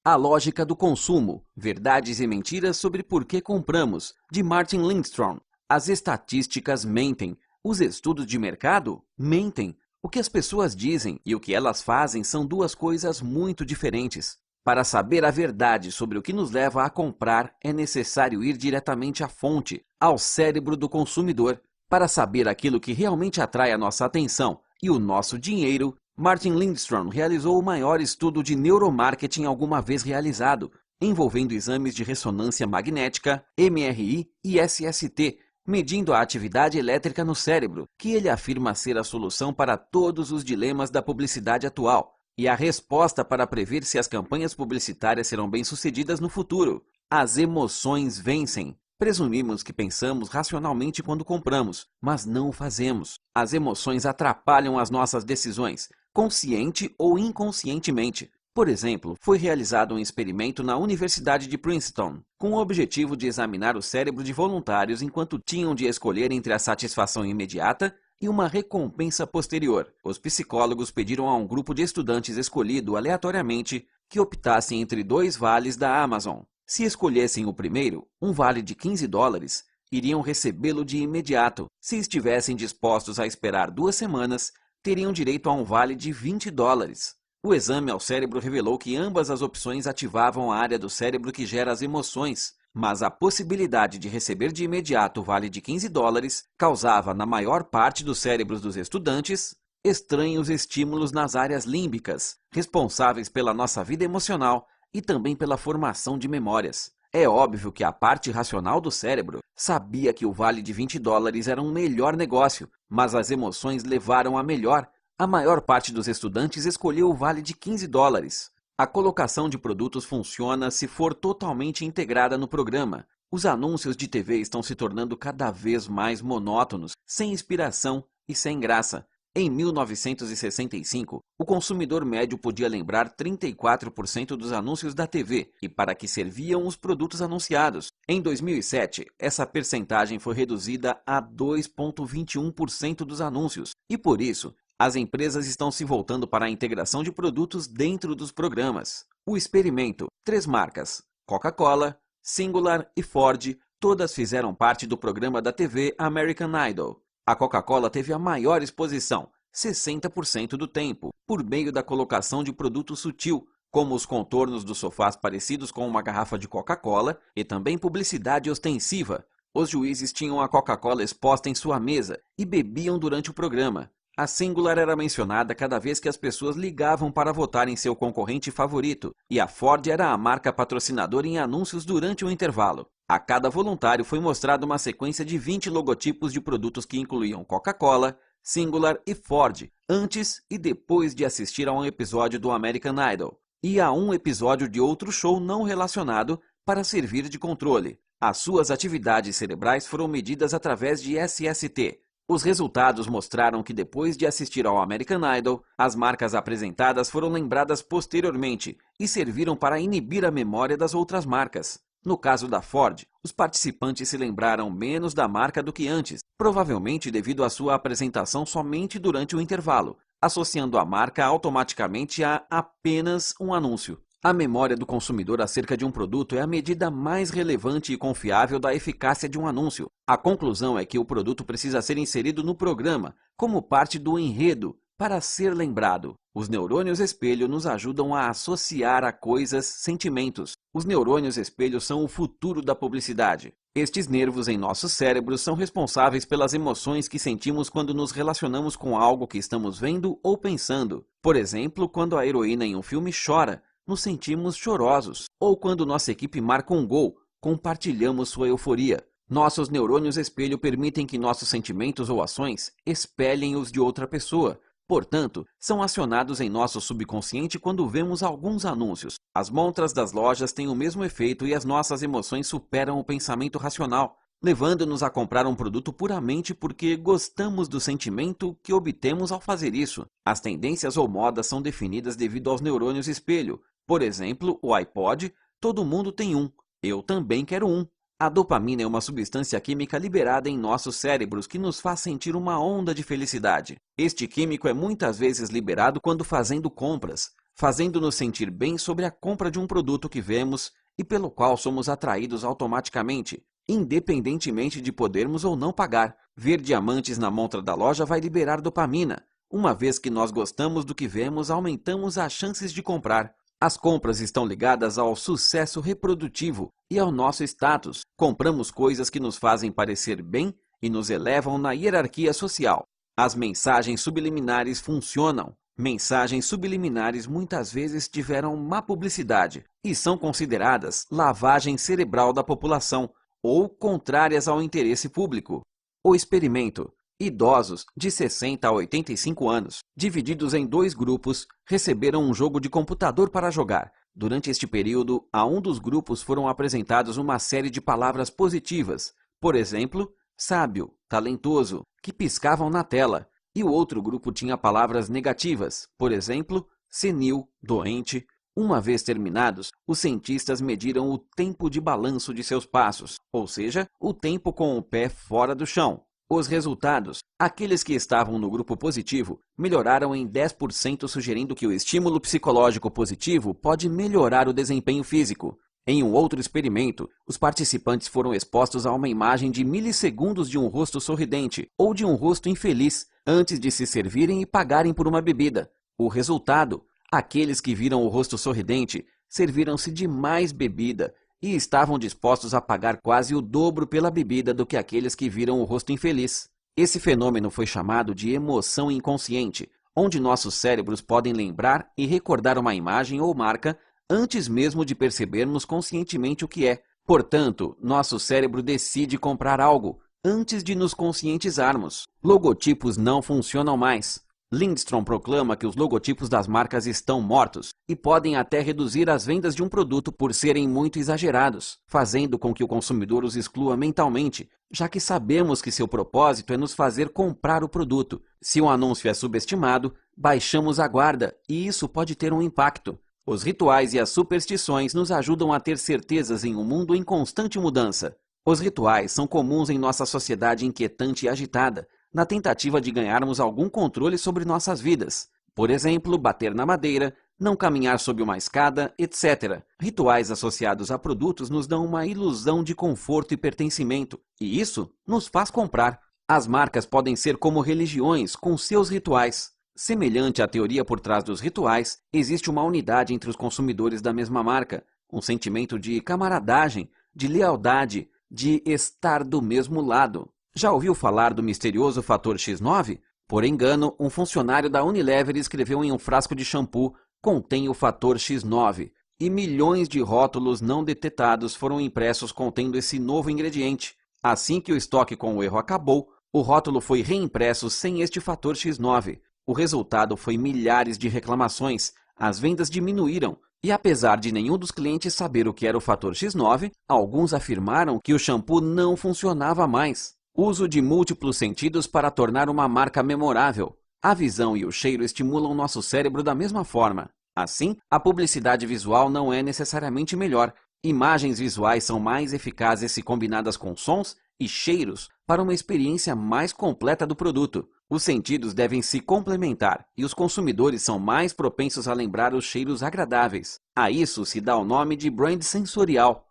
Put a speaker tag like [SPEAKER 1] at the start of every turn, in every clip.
[SPEAKER 1] A Lógica do Consumo, Verdades e Mentiras sobre por que compramos, de Martin Lindstrom. As estatísticas mentem. Os estudos de mercado mentem. O que as pessoas dizem e o que elas fazem são duas coisas muito diferentes. Para saber a verdade sobre o que nos leva a comprar, é necessário ir diretamente à fonte, ao cérebro do consumidor. Para saber aquilo que realmente atrai a nossa atenção e o nosso dinheiro, Martin Lindstrom realizou o maior estudo de neuromarketing alguma vez realizado, envolvendo exames de ressonância magnética, MRI e SST, medindo a atividade elétrica no cérebro, que ele afirma ser a solução para todos os dilemas da publicidade atual e a resposta para prever se as campanhas publicitárias serão bem-sucedidas no futuro. As emoções vencem. Presumimos que pensamos racionalmente quando compramos, mas não o fazemos. As emoções atrapalham as nossas decisões, consciente ou inconscientemente. Por exemplo, foi realizado um experimento na Universidade de Princeton, com o objetivo de examinar o cérebro de voluntários enquanto tinham de escolher entre a satisfação imediata e uma recompensa posterior. Os psicólogos pediram a um grupo de estudantes escolhido aleatoriamente que optasse entre 2 vales da Amazon. Se escolhessem o primeiro, um vale de $15, iriam recebê-lo de imediato. Se estivessem dispostos a esperar 2 semanas, teriam direito a um vale de $20. O exame ao cérebro revelou que ambas as opções ativavam a área do cérebro que gera as emoções, mas a possibilidade de receber de imediato o vale de $15 causava, na maior parte dos cérebros dos estudantes, estranhos estímulos nas áreas límbicas, responsáveis pela nossa vida emocional e também pela formação de memórias. É óbvio que a parte racional do cérebro sabia que o vale de $20 era um melhor negócio, mas as emoções levaram a melhor. A maior parte dos estudantes escolheu o vale de $15. A colocação de produtos funciona se for totalmente integrada no programa. Os anúncios de TV estão se tornando cada vez mais monótonos, sem inspiração e sem graça. Em 1965, o consumidor médio podia lembrar 34% dos anúncios da TV e para que serviam os produtos anunciados. Em 2007, essa percentagem foi reduzida a 2,21% dos anúncios e, por isso, as empresas estão se voltando para a integração de produtos dentro dos programas. O experimento, 3 marcas, Coca-Cola, Singular e Ford, todas fizeram parte do programa da TV American Idol. A Coca-Cola teve a maior exposição, 60% do tempo, por meio da colocação de produto sutil, como os contornos dos sofás parecidos com uma garrafa de Coca-Cola e também publicidade ostensiva. Os juízes tinham a Coca-Cola exposta em sua mesa e bebiam durante o programa. A Singular era mencionada cada vez que as pessoas ligavam para votar em seu concorrente favorito, e a Ford era a marca patrocinadora em anúncios durante o intervalo. A cada voluntário foi mostrada uma sequência de 20 logotipos de produtos que incluíam Coca-Cola, Singular e Ford, antes e depois de assistir a um episódio do American Idol, e a um episódio de outro show não relacionado para servir de controle. As suas atividades cerebrais foram medidas através de SST. Os resultados mostraram que depois de assistir ao American Idol, as marcas apresentadas foram lembradas posteriormente e serviram para inibir a memória das outras marcas. No caso da Ford, os participantes se lembraram menos da marca do que antes, provavelmente devido à sua apresentação somente durante o intervalo, associando a marca automaticamente a apenas um anúncio. A memória do consumidor acerca de um produto é a medida mais relevante e confiável da eficácia de um anúncio. A conclusão é que o produto precisa ser inserido no programa, como parte do enredo, para ser lembrado. Os neurônios espelho nos ajudam a associar a coisas sentimentos. Os neurônios espelho são o futuro da publicidade. Estes nervos em nossos cérebros são responsáveis pelas emoções que sentimos quando nos relacionamos com algo que estamos vendo ou pensando. Por exemplo, quando a heroína em um filme chora, nos sentimos chorosos. Ou quando nossa equipe marca um gol, compartilhamos sua euforia. Nossos neurônios espelho permitem que nossos sentimentos ou ações espelhem os de outra pessoa. Portanto, são acionados em nosso subconsciente quando vemos alguns anúncios. As montras das lojas têm o mesmo efeito e as nossas emoções superam o pensamento racional, levando-nos a comprar um produto puramente porque gostamos do sentimento que obtemos ao fazer isso. As tendências ou modas são definidas devido aos neurônios espelho. Por exemplo, o iPod, todo mundo tem um. Eu também quero um. A dopamina é uma substância química liberada em nossos cérebros que nos faz sentir uma onda de felicidade. Este químico é muitas vezes liberado quando fazendo compras. fazendo-nos sentir bem sobre a compra de um produto que vemos e pelo qual somos atraídos automaticamente, independentemente de podermos ou não pagar. Ver diamantes na montra da loja vai liberar dopamina. Uma vez que nós gostamos do que vemos, aumentamos as chances de comprar. As compras estão ligadas ao sucesso reprodutivo e ao nosso status. Compramos coisas que nos fazem parecer bem e nos elevam na hierarquia social. As mensagens subliminares funcionam. Mensagens subliminares muitas vezes tiveram má publicidade e são consideradas lavagem cerebral da população ou contrárias ao interesse público. O experimento. Idosos de 60 a 85 anos, divididos em 2 grupos, receberam um jogo de computador para jogar. Durante este período, a um dos grupos foram apresentados uma série de palavras positivas, por exemplo, sábio, talentoso, que piscavam na tela, e o outro grupo tinha palavras negativas, por exemplo, senil, doente. Uma vez terminados, os cientistas mediram o tempo de balanço de seus passos, ou seja, o tempo com o pé fora do chão. Os resultados: aqueles que estavam no grupo positivo melhoraram em 10%, sugerindo que o estímulo psicológico positivo pode melhorar o desempenho físico. Em um outro experimento, os participantes foram expostos a uma imagem de milissegundos de um rosto sorridente ou de um rosto infeliz antes de se servirem e pagarem por uma bebida. O resultado: aqueles que viram o rosto sorridente serviram-se de mais bebida e estavam dispostos a pagar quase o dobro pela bebida do que aqueles que viram o rosto infeliz. Esse fenômeno foi chamado de emoção inconsciente, onde nossos cérebros podem lembrar e recordar uma imagem ou marca antes mesmo de percebermos conscientemente o que é. Portanto, nosso cérebro decide comprar algo antes de nos conscientizarmos. Logotipos não funcionam mais. Lindstrom proclama que os logotipos das marcas estão mortos e podem até reduzir as vendas de um produto por serem muito exagerados, fazendo com que o consumidor os exclua mentalmente, já que sabemos que seu propósito é nos fazer comprar o produto. Se um anúncio é subestimado, baixamos a guarda e isso pode ter um impacto. Os rituais e as superstições nos ajudam a ter certezas em um mundo em constante mudança. Os rituais são comuns em nossa sociedade inquietante e agitada, na tentativa de ganharmos algum controle sobre nossas vidas. Por exemplo, bater na madeira, não caminhar sob uma escada, etc. Rituais associados a produtos nos dão uma ilusão de conforto e pertencimento, e isso nos faz comprar. As marcas podem ser como religiões com seus rituais. Semelhante à teoria por trás dos rituais, existe uma unidade entre os consumidores da mesma marca, um sentimento de camaradagem, de lealdade, de estar do mesmo lado. Já ouviu falar do misterioso fator X9? Por engano, um funcionário da Unilever escreveu em um frasco de shampoo: "Contém o fator X9", e milhões de rótulos não detectados foram impressos contendo esse novo ingrediente. Assim que o estoque com o erro acabou, o rótulo foi reimpresso sem este fator X9. O resultado foi milhares de reclamações, as vendas diminuíram, e apesar de nenhum dos clientes saber o que era o fator X9, alguns afirmaram que o shampoo não funcionava mais. Uso de múltiplos sentidos para tornar uma marca memorável. A visão e o cheiro estimulam nosso cérebro da mesma forma. Assim, a publicidade visual não é necessariamente melhor. Imagens visuais são mais eficazes se combinadas com sons e cheiros para uma experiência mais completa do produto. Os sentidos devem se complementar e os consumidores são mais propensos a lembrar os cheiros agradáveis. A isso se dá o nome de brand sensorial.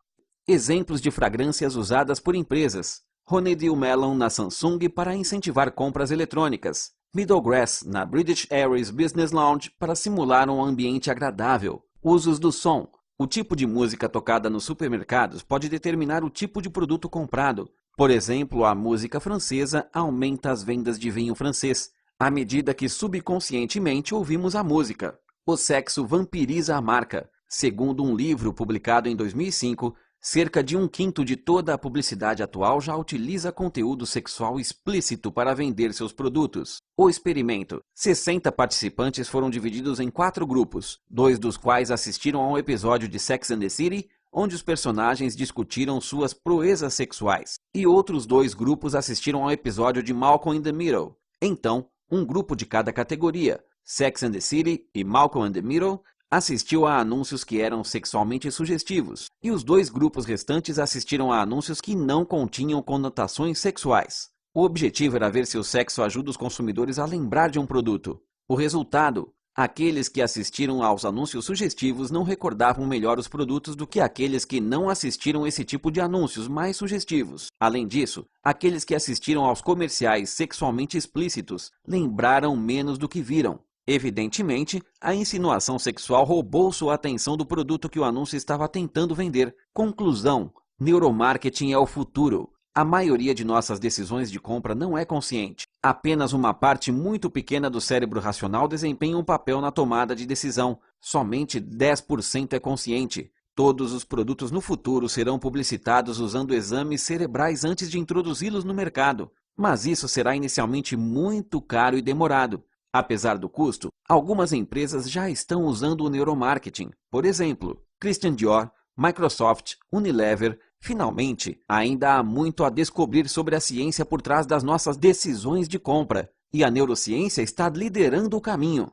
[SPEAKER 1] Exemplos de fragrâncias usadas por empresas: Honeydew Melon na Samsung para incentivar compras eletrônicas. Middlegrass na British Airways Business Lounge para simular um ambiente agradável. Usos do som. O tipo de música tocada nos supermercados pode determinar o tipo de produto comprado. Por exemplo, a música francesa aumenta as vendas de vinho francês, à medida que subconscientemente ouvimos a música. O sexo vampiriza a marca. Segundo um livro publicado em 2005, cerca de 1/5 de toda a publicidade atual já utiliza conteúdo sexual explícito para vender seus produtos. O experimento. 60 participantes foram divididos em 4 grupos, 2 dos quais assistiram a um episódio de Sex and the City, onde os personagens discutiram suas proezas sexuais, e outros 2 grupos assistiram ao episódio de Malcolm in the Middle. Então, um grupo de cada categoria, Sex and the City e Malcolm in the Middle, assistiu a anúncios que eram sexualmente sugestivos, e os 2 grupos restantes assistiram a anúncios que não continham conotações sexuais. O objetivo era ver se o sexo ajuda os consumidores a lembrar de um produto. O resultado: Aqueles que assistiram aos anúncios sugestivos não recordavam melhor os produtos do que aqueles que não assistiram esse tipo de anúncios mais sugestivos. Além disso, aqueles que assistiram aos comerciais sexualmente explícitos lembraram menos do que viram. Evidentemente, a insinuação sexual roubou sua atenção do produto que o anúncio estava tentando vender. Conclusão: neuromarketing é o futuro. A maioria de nossas decisões de compra não é consciente. Apenas uma parte muito pequena do cérebro racional desempenha um papel na tomada de decisão. Somente 10% é consciente. Todos os produtos no futuro serão publicitados usando exames cerebrais antes de introduzi-los no mercado. Mas isso será inicialmente muito caro e demorado. Apesar do custo, algumas empresas já estão usando o neuromarketing. Por exemplo, Christian Dior, Microsoft, Unilever. Finalmente, ainda há muito a descobrir sobre a ciência por trás das nossas decisões de compra, e a neurociência está liderando o caminho.